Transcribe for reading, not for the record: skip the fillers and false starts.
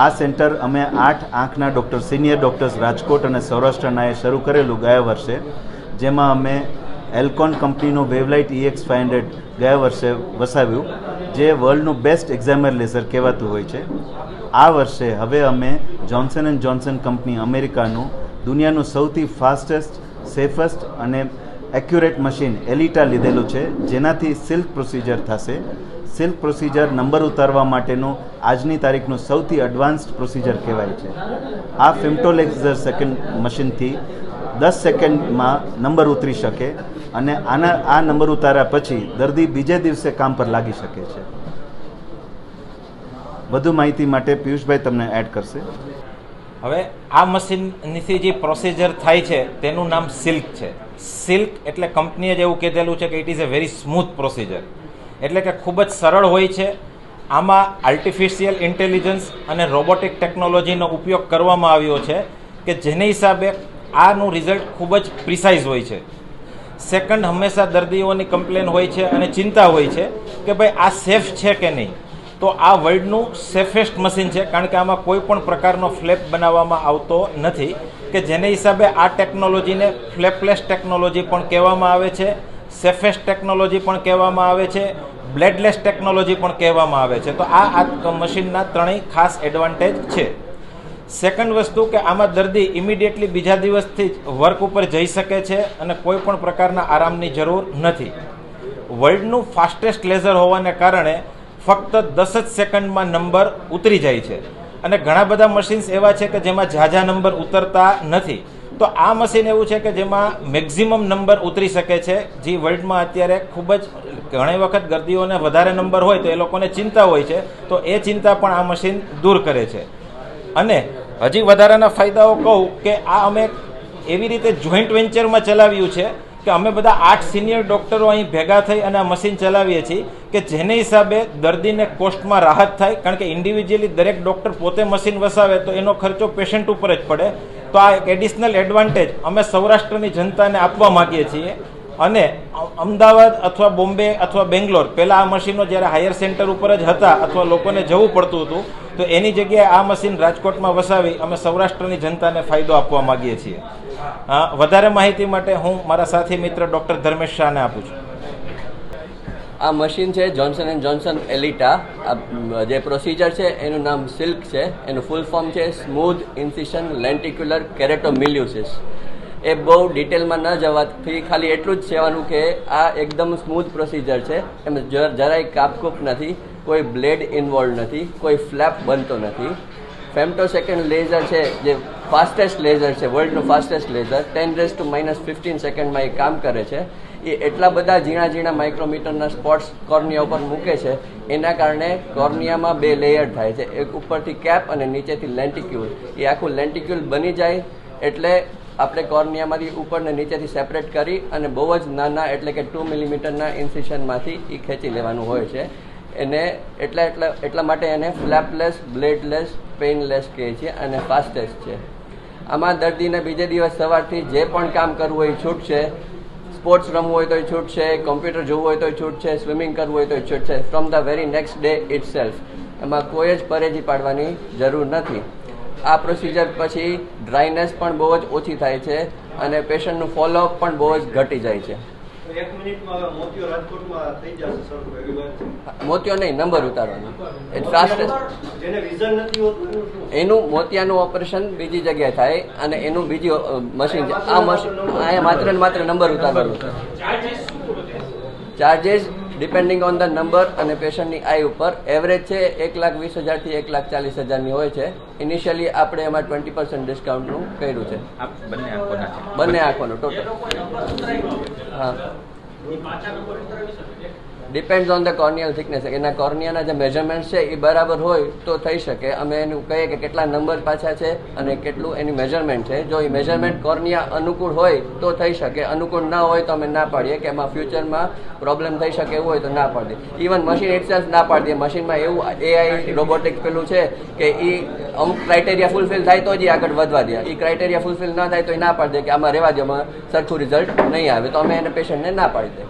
આ સેન્ટર અમે 8 આંખના ડૉક્ટર સિનિયર ડૉક્ટર્સ રાજકોટ અને સૌરાષ્ટ્રનાએ શરૂ કરેલું ગયા વર્ષે, જેમાં અમે એલ્કોન કંપનીનું વેવલાઇટ EX500 ગયા વર્ષે વસાવ્યું, જે વર્લ્ડનું બેસ્ટ એક્ઝામર લેસર કહેવાતું હોય છે. આ વર્ષે હવે અમે જોન્સન એન્ડ જોન્સન કંપની અમેરિકાનું દુનિયાનું સૌથી ફાસ્ટેસ્ટ, સેફેસ્ટ અને એક્યુરેટ મશીન એલિટા લીધેલું છે, જેનાથી સિલ્ક પ્રોસિજર થશે. સિલ્ક પ્રોસિજર નંબર ઉતારવા માટેનું આજની તારીખનું સૌથી એડવાન્સ્ડ પ્રોસિજર કહેવાય છે. આ ફેમ્ટોલેઝર સેકન્ડ મશીનથી 10 સેકન્ડમાં નંબર ઉતરી શકે અને આ નંબર ઉતાર્યા પછી દર્દી બીજે દિવસે કામ પર લાગી શકે છે. વધુ માહિતી માટે પિયુષભાઈ તમને એડ કરશે. હવે આ મશીનથી જે પ્રોસિજર થાય છે તેનું નામ સિલ્ક છે. સિલ્ક એટલે કંપનીએ જ એવું કીધેલું છે કે it is a very smooth procedure, એટલે કે ખૂબ જ સરળ હોય છે. આમાં આર્ટિફિશિયલ ઇન્ટેલિજન્સ અને રોબોટિક ટેકનોલોજીનો ઉપયોગ કરવામાં આવ્યો છે કે જેને હિસાબે આનું રિઝલ્ટ ખૂબ જ પ્રિસાઇઝ હોય છે. સેકન્ડ, હંમેશા દર્દીઓની કમ્પ્લેન હોય છે અને ચિંતા હોય છે કે ભાઈ આ સેફ છે કે નહીં. તો આ વર્લ્ડનું સેફેસ્ટ મશીન છે, કારણ કે આમાં કોઈ પણ પ્રકારનો ફ્લેપ બનાવવામાં આવતો નથી, કે જેને હિસાબે આ ટેકનોલોજીને ફ્લેપલેસ ટેકનોલોજી પણ કહેવામાં આવે છે, સેફેસ્ટ ટેકનોલોજી પણ કહેવામાં આવે છે, બ્લેડલેસ ટેકનોલોજી પણ કહેવામાં આવે છે. તો આ મશીનના ત્રણેય ખાસ એડવાન્ટેજ છે. સેકન્ડ વસ્તુ કે આમાં દર્દી ઇમિડિયેટલી બીજા દિવસથી જ વર્ક ઉપર જઈ શકે છે અને કોઈ પણ પ્રકારના આરામની જરૂર નથી. વર્લ્ડનું ફાસ્ટેસ્ટ લેઝર હોવાને કારણે ફક્ત 10 જ સેકન્ડમાં નંબર ઉતરી જાય છે, અને ઘણા બધા મશીન્સ એવા છે કે જેમાં ઝાઝા નંબર ઉતરતા નથી. તો આ મશીન એવું છે કે જેમાં મેક્ઝિમમ નંબર ઉતરી શકે છે, જે વર્લ્ડમાં અત્યારે ખૂબ જ ઘણી વખત દર્દીઓને વધારે નંબર હોય તો એ લોકોને ચિંતા હોય છે, તો એ ચિંતા પણ આ મશીન દૂર કરે છે. અને હજી વધારાના ફાયદાઓ કહું કે આ અમે એવી રીતે જોઈન્ટ વેન્ચરમાં ચલાવ્યું છે કે અમે બધા 8 સિનિયર ડૉક્ટરો અહીં ભેગા થઈ અને આ મશીન ચલાવીએ છીએ, કે જેને હિસાબે દર્દીને કોસ્ટમાં રાહત થાય, કારણ કે ઇન્ડિવિજ્યુઅલી દરેક ડૉક્ટર પોતે મશીન વસાવે તો એનો ખર્ચો પેશન્ટ ઉપર જ પડે. તો આ એક એડિશનલ એડવાન્ટેજ અમે સૌરાષ્ટ્રની જનતાને આપવા માગીએ છીએ. અને અમદાવાદ અથવા બોમ્બે અથવા બેંગ્લોર પહેલાં આ મશીનો જ્યારે હાયર સેન્ટર ઉપર જ હતા અથવા લોકોને જવું પડતું હતું, તો એની જગ્યાએ આ મશીન રાજકોટમાં વસાવી અમે સૌરાષ્ટ્રની જનતાને ફાયદો આપવા માગીએ છીએ. વધારે માહિતી માટે હું મારા સાથી મિત્ર ડૉક્ટર ધર્મેશ શાહને આપું છું. આ મશીન છે જોન્સન એન્ડ જોન્સન એલિટા. જે પ્રોસિજર છે એનું નામ સિલ્ક છે. એનું ફૂલ ફોર્મ છે સ્મૂથ ઇન્સિશન લેન્ટિક્યુલર કેરેટોમિલ્યુસિસ. એ બહુ ડિટેલમાં ન જવાથી ખાલી એટલું જ કહેવાનું કે આ એકદમ સ્મૂથ પ્રોસિજર છે. એમાં જરાય કાપકૂપ નથી, કોઈ બ્લેડ ઇન્વોલ્વ નથી, કોઈ ફ્લેપ બનતો નથી. ફેમ્ટોસેકન્ડ લેઝર છે, જે ફાસ્ટેસ્ટ લેઝર છે, વર્લ્ડનું ફાસ્ટેસ્ટ લેઝર, 10⁻15 સેકન્ડમાં એ કામ કરે છે. એ એટલા બધા ઝીણા ઝીણા માઇક્રોમીટરના સ્પોટ્સ કોર્નિયા ઉપર મૂકે છે, એના કારણે કોર્નિયામાં 2 લેયર થાય છે, એક ઉપરથી કેપ અને નીચેથી લેન્ટિક્યુલ. એ આખું લેન્ટિક્યુલ બની જાય એટલે આપણે કોર્નિયામાંથી ઉપર ને નીચેથી સેપરેટ કરી અને બહુ જ નાના એટલે કે 2 મિલીમીટરના ઇન્સિશનમાંથી એ ખેંચી લેવાનું હોય છે. એને એટલા માટે એને ફ્લેપલેસ, બ્લેડલેસ, પેઇનલેસ કહે છે અને ફાસ્ટેસ્ટ છે. આમાં દર્દીને બીજે દિવસ સવારથી જે પણ કામ કરવું હોય છૂટ છે. સ્પોર્ટ્સ રમવું હોય તો છૂટ છે, કોમ્પ્યુટર જોવું હોય તો છૂટ છે, સ્વિમિંગ કરવું હોય તો છૂટ છે, from the very next day it self. એમાં કોઈ જ પરેજી પાડવાની જરૂર નથી. આ પ્રોસિજર પછી ડ્રાયનેસ પણ બહુ જ ઓછી થાય છે અને પેશન્ટનું ફોલોઅપ પણ બહુ જ ઘટી જાય છે. મોતિયો નહીં, નંબર ઉતારવાનો. એનું મોતિયાનું ઓપરેશન બીજી જગ્યાએ થાય અને એનું બીજી મશીન છે. આ મશીન અહીંયા માત્ર ને માત્ર નંબર ઉતારવાનું છે. Charges depending on the number અને પેશન્ટની આઈ ઉપર. એવરેજ છે 1,20,000 થી 1,40,000 હોય છે. ઇનિશિયલી આપણે એમાં 20% ડિસ્કાઉન્ટનું કર્યું છે. બંને આંખોનું ટોટલ. હા, depends on the corneal thickness. એના કોર્નિયાના જે મેઝરમેન્ટ છે એ બરાબર હોય તો થઈ શકે. અમે એનું કહીએ કે કેટલા નંબર પાછા છે અને કેટલું એની મેઝરમેન્ટ છે. જો એ મેઝરમેન્ટ કોર્નિયા અનુકૂળ હોય તો થઈ શકે, અનુકૂળ ના હોય તો અમે ના પાડીએ કે એમાં ફ્યુચરમાં પ્રોબ્લેમ થઈ શકે એવું હોય તો ના પાડીએ. ઇવન મશીન ઇટસેલ્ફ ના પાડીએ. મશીનમાં એવું AI રોબોટિક પેલું છે કે એ અમુક ક્રાઇટેરિયા ફૂલફિલ થાય તો જ આગળ વધવા દે. એ ક્રાઇટેરિયા ફૂલફિલ ના થાય તો એ ના પાડી દે કે આમાં રહેવા દે, આમાં સરખું રિઝલ્ટ નહીં આવે, તો અમે એને પેશન્ટને ના પાડી દઈએ.